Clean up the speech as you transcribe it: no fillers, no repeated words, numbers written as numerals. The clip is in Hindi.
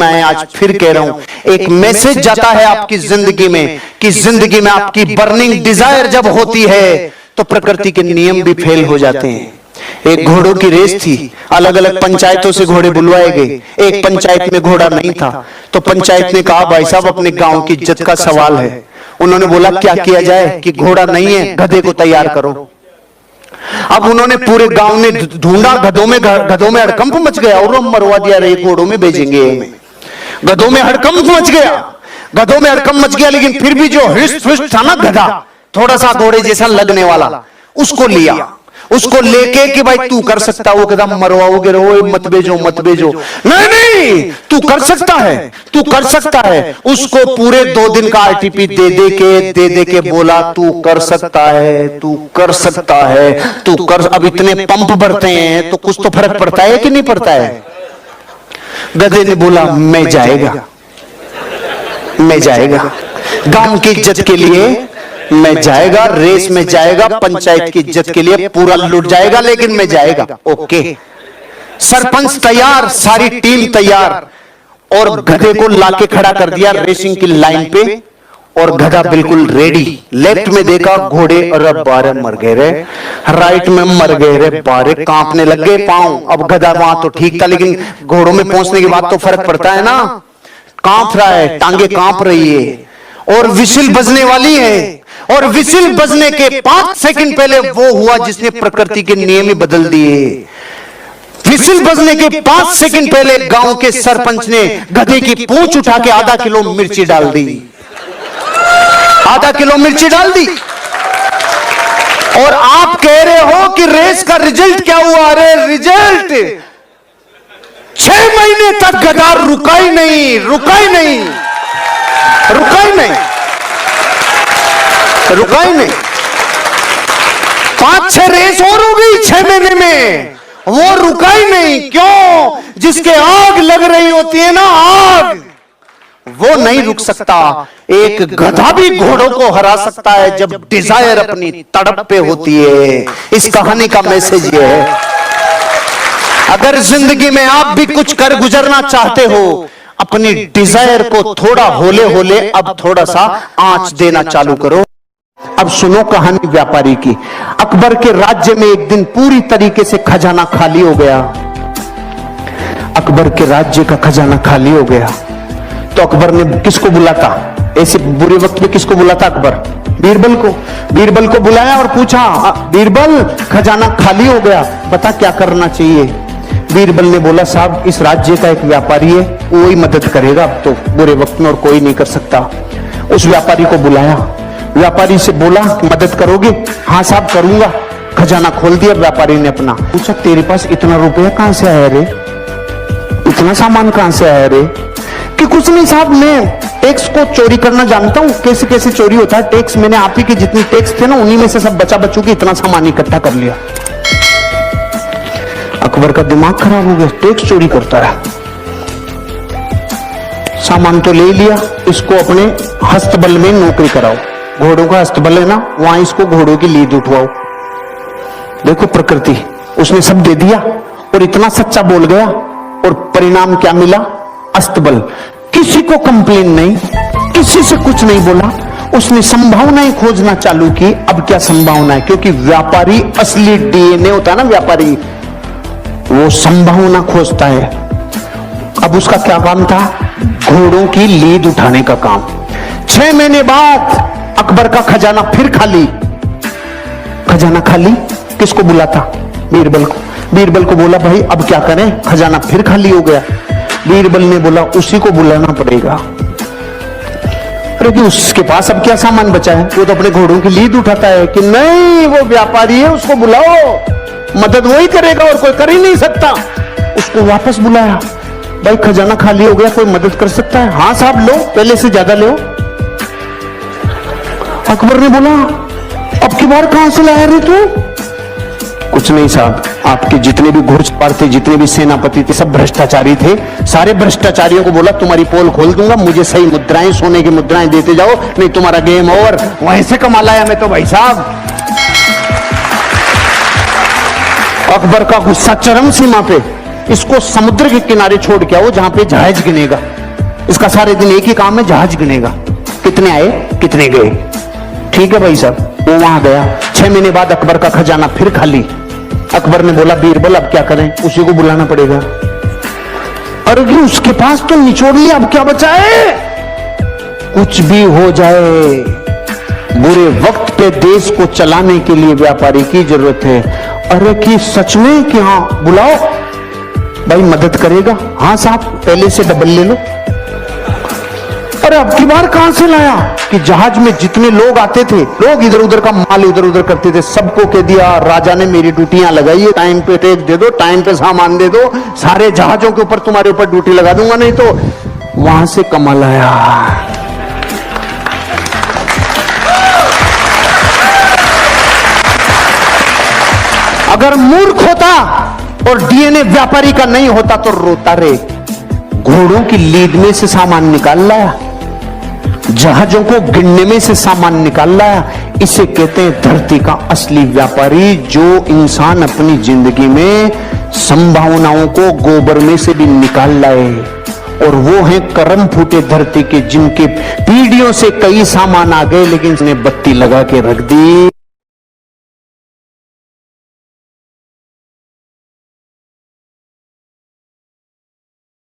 मैं आज फिर कह रहा हूं, एक मैसेज जाता है आपकी जिंदगी में कि जिंदगी में आपकी बर्निंग डिजायर जब होती है तो प्रकृति के नियम भी फेल हो जाते हैं। एक घोड़ों की रेस थी, अलग अलग पंचायतों से घोड़े बुलवाए गए। एक पंचायत में घोड़ा नहीं था तो पंचायत ने कहा भाई साहब अपने गांव की इज्जत का सवाल है। उन्होंने बोला क्या किया जाए कि घोड़ा नहीं है, गधे को तैयार करो। अब उन्होंने पूरे गांव ने ढूंढा, गधों में हड़कंप मच गया और मरवा दिया, रे घोड़ों में भेजेंगे। गधों में हड़कंप मच गया, गधों में हड़कंप मच गया, लेकिन फिर भी जो हृष्ट पुष्ट था ना गधा, थोड़ा सा घोड़े जैसा लगने वाला, उसको लिया। उसको लेके कि भाई तू कर सकता, वो कहता मरवाओगे रो, मत भेजो मत भेजो। नहीं नहीं तू कर सकता है, तू कर सकता है। उसको पूरे 2 दिन का आरटीपी दे दे के बोला तू कर सकता है, तू कर सकता है, तू कर। अब इतने पंप भरते हैं तो कुछ तो फर्क पड़ता है कि नहीं पड़ता है। गधे ने बोला मैं जाएगा, मैं जाएगा, गांव की इज्जत के लिए मैं जाएगा, रेस में जाएगा, पंचायत की इज्जत के लिए पूरा लुट जाएगा, लेकिन मैं जाएगा। ओके, सरपंच तैयार, सारी टीम तैयार, और गधे को लाके खड़ा कर दिया रेसिंग की लाइन पे, और गधा बिल्कुल रेडी। लेफ्ट में देखा घोड़े, अरे बारे मर गए रे, राइट में मर गए रे, बारे कांपने लग गए पांव। अब गधा वहां तो ठीक था, लेकिन घोड़ों में पहुंचने के बाद तो फर्क पड़ता है ना, कांप रहा है, टांगे कांप रही है, और विसिल बजने वाली है। और विसिल बजने के 5 सेकंड पहले वो हुआ जिसने प्रकृति के नियम ही बदल दिए। विसिल बजने के 5 सेकंड पहले गांव के सरपंच ने गधे की पूंछ उठा के आधा किलो मिर्ची डाल दी, आधा किलो मिर्ची डाल दी। और आप कह रहे हो कि रेस का रिजल्ट क्या हुआ? अरे रिजल्ट 6 महीने तक गधा रुका ही नहीं, रुका ही नहीं, रुका ही नहीं, रुका ही नहीं। 5-6 रेस और हो गई 6 महीने में, वो रुका ही नहीं। क्यों? जिसके आग लग रही होती है ना, आग, वो नहीं रुक सकता। एक गधा भी घोड़ों को हरा सकता है जब डिजायर अपनी तड़प पे होती है। इस कहानी का मैसेज ये है, अगर जिंदगी में आप भी कुछ कर गुजरना चाहते हो, अपनी डिजायर को थोड़ा होले होले अब थोड़ा सा आंच देना चालू करो। अब सुनो कहानी व्यापारी की। अकबर के राज्य में एक दिन पूरी तरीके से खजाना खाली हो गया। अकबर के राज्य का खजाना खाली हो गया तो अकबर ने किसको बुलाता, ऐसे बुरे वक्त में किसको बुलाता अकबर? बीरबल को। बीरबल को बुलाया और पूछा, बीरबल खजाना खाली हो गया, बता क्या करना चाहिए? बीरबल ने बोला, साहब इस राज्य का एक व्यापारी है, वो ही मदद करेगा अब तो बुरे वक्त में, और कोई नहीं कर सकता। उस व्यापारी को बुलाया, व्यापारी से बोला मदद करोगे? हाँ साहब करूंगा। खजाना खोल दिया व्यापारी ने अपना। पूछा तेरे पास इतना रुपया कहां से आया रे, इतना सामान कहां से आया रे? कि कुछ नहीं साहब, मैं टैक्स को चोरी करना जानता हूं, कैसे कैसे चोरी होता है टैक्स, मैंने आप ही के जितने टैक्स थे ना उन्हीं में से सब बचा बचू के इतना सामान इकट्ठा कर लिया। अकबर का दिमाग खराब हो गया, टैक्स चोरी करता है। सामान तो ले लिया, इसको अपने हस्तबल में नौकरी कराओ, घोड़ों का हस्तबल है ना, वहां इसको घोड़ों की लीद उठवाओ। देखो प्रकृति, उसने सब दे दिया और इतना सच्चा बोल गया, और परिणाम क्या मिला? अस्तबल। किसी को कंप्लेन नहीं, किसी से कुछ नहीं बोला, उसने संभावनाएं खोजना चालू की। अब क्या संभावना है? क्योंकि व्यापारी असली डीएनए होता है ना, व्यापारी वो संभावना खोजता है। अब उसका क्या काम था? घोड़ों की लीद उठाने का काम। 6 महीने बाद अकबर का खजाना फिर खाली। खजाना खाली, किसको बुलाता? बीरबल को। बीरबल को बोला भाई अब क्या करें, खजाना फिर खाली हो गया। बीरबल ने बोला उसी को बुलाना पड़ेगा। अरे कि उसके पास अब क्या सामान बचा है, वो तो अपने घोड़ों की लीद उठाता है। कि नहीं, वो व्यापारी है, उसको बुलाओ, मदद वही करेगा और कोई कर ही नहीं सकता। उसको वापस बुलाया, भाई खजाना खाली हो गया, कोई मदद कर सकता है? हाँ साहब लो, पहले से ज्यादा लो। अकबर ने बोला अब की बार कहां से लाया रे तू? कुछ नहीं साहब, आपके जितने भी घुड़सवार थे, जितने भी सेनापति थे, सब भ्रष्टाचारी थे। सारे भ्रष्टाचारियों को बोला तुम्हारी पोल खोल दूंगा, मुझे सही मुद्राएं, सोने की मुद्राएं देते जाओ, नहीं तुम्हारा गेम ओवर। वहीं से कमा लाया मैं तो भाई साहब। अकबर का गुस्सा चरम सीमा पे। इसको समुद्र के किनारे छोड़ के आओ जहां पे जहाज गिनेगा। इसका सारे दिन एक ही काम है, जहाज गिनेगा, कितने आए कितने गए। ठीक है भाई साहब, वो वहां गया। 6 महीने बाद अकबर का खजाना फिर खाली। अकबर ने बोला बीरबल अब क्या करें, उसी को बुलाना पड़ेगा। अरे उसके पास तो निचोड़ लिया, अब क्या बचा है। कुछ भी हो जाए, बुरे वक्त पे देश को चलाने के लिए व्यापारी की जरूरत है। अरे कि सच में कि हाँ बुलाओ भाई, मदद करेगा। हाँ साहब पहले से डबल ले लो। अरे अब की बार कहां से लाया कि जहाज में जितने लोग आते थे, लोग इधर उधर का माल इधर उधर करते थे, सबको कह दिया राजा ने मेरी ड्यूटियां लगाई है, टाइम पे टैक्स दे दो, टाइम पे सामान दे दो, सारे जहाजों के ऊपर तुम्हारे ऊपर ड्यूटी लगा दूंगा, नहीं तो वहां से कमाल आया। अगर मूर्ख होता और डीएनए व्यापारी का नहीं होता तो रोता रे। घोड़ों की लीद में से सामान निकाल लाया, जहाजों को गिनने में से सामान निकाल लाया। इसे कहते हैं धरती का असली व्यापारी, जो इंसान अपनी जिंदगी में संभावनाओं को गोबर में से भी निकाल लाए। और वो हैं करम फूटे धरती के, जिनके पीढ़ियों से कई सामान आ गए लेकिन उसने बत्ती लगा के रख दी।